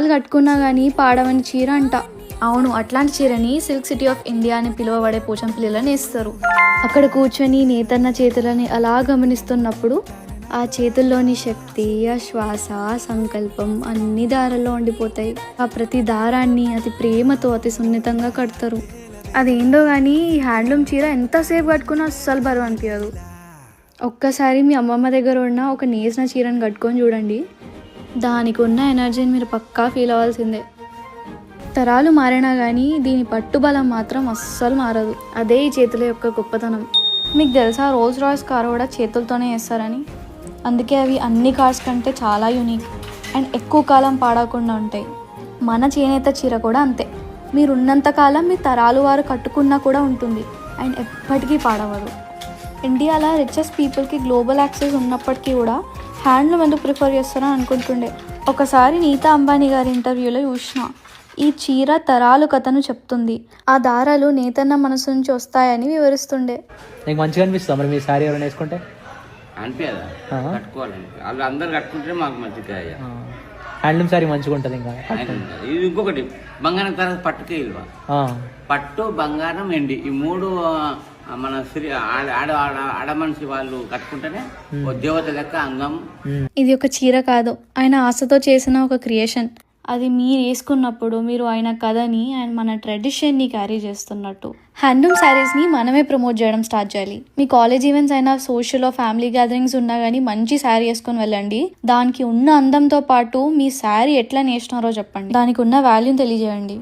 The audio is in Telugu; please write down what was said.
వాళ్ళు కట్టుకున్నా కానీ పాడవని చీర అంట. అవును, అట్లాంటి చీరని సిల్క్ సిటీ ఆఫ్ ఇండియా అని పిలువబడే పోచంపల్లిలో నేస్తారు. అక్కడ కూర్చొని నేతన్న చేతులని అలా గమనిస్తున్నప్పుడు ఆ చేతుల్లోని శక్తి, ఆ శ్వాస, సంకల్పం అన్ని దారాల్లో ఉండిపోతాయి. ఆ ప్రతి దారాన్ని అతి ప్రేమతో అతి సున్నితంగా కడతారు. అదేందో కానీ ఈ హ్యాండ్లూమ్ చీర ఎంతసేపు కట్టుకున్నా అస్సలు బరువు అనిపించదు. ఒక్కసారి మీ అమ్మమ్మ దగ్గర ఉన్న ఒక నేసిన చీరను కట్టుకొని చూడండి, దానికి ఉన్న ఎనర్జీని మీరు పక్కా ఫీల్ అవ్వాల్సిందే. తరాలు మారినా కానీ దీని పట్టుబలం మాత్రం అస్సలు మారదు. అదే ఈ చేతుల యొక్క గొప్పతనం. మీకు తెలుసా రోల్స్ రాయ్స్ కారు కూడా చేతులతోనే వేస్తారని? అందుకే అవి అన్ని కార్స్ కంటే చాలా యూనిక్ అండ్ ఎక్కువ కాలం పాడకుండా ఉంటాయి. మన చేనేత చీర కూడా అంతే. మీరు ఉన్నంతకాలం మీ తరాలు వారు కట్టుకున్నా కూడా ఉంటుంది అండ్ ఎప్పటికీ పాడవదు. ఇండియాలో రిచెస్ట్ పీపుల్కి గ్లోబల్ యాక్సెస్ ఉన్నప్పటికీ కూడా హ్యాండ్లూమ్ ఎందుకు ప్రిఫర్ చేస్తారని అనుకుంటుండే. ఒకసారి నీతా అంబానీ గారి ఇంటర్వ్యూలో చూసిన, ఈ చీర తరాలు కథను చెప్తుంది, ఆ దారాలు నేతన్న మనసు నుంచి వస్తాయని వివరిస్తుండే. నీకు మంచిగా అనిపిస్తుంది మరి మీ శారీ ఎవరైనా వేసుకుంటే? అనిపించదా? కట్టుకోవాలండి, వాళ్ళు అందరు కట్టుకుంటే మాకు మంచిగా. హ్యాండ్లూమ్ శారీ మంచిగా ఉంటుంది. ఇంకా ఇది ఇంకొకటి, బంగారం తర్వాత పట్టుకే విలువ. పట్టు, బంగారం, ఎండి ఈ మూడు మన స్త్రీ ఆడ మనిషి వాళ్ళు కట్టుకుంటేనే దేవత లెక్క అందం. ఇది ఒక చీర కాదు, ఆయన ఆశతో చేసిన ఒక క్రియేషన్. అది మీరు వేసుకున్నప్పుడు మీరు ఆయన కథని అండ్ మన ట్రెడిషన్ని క్యారీ చేస్తున్నట్టు. హ్యాండ్లూమ్ శారీస్ని మనమే ప్రమోట్ చేయడం స్టార్ట్ చేయాలి. మీ కాలేజ్ ఈవెంట్స్ అయినా, సోషల్ ఫ్యామిలీ గ్యాదరింగ్స్ ఉన్నా కానీ మంచి శారీ వేసుకొని వెళ్ళండి. దానికి ఉన్న అందంతో పాటు మీ శారీ ఎట్లా నేసినారో చెప్పండి, దానికి ఉన్న వాల్యూని తెలియజేయండి.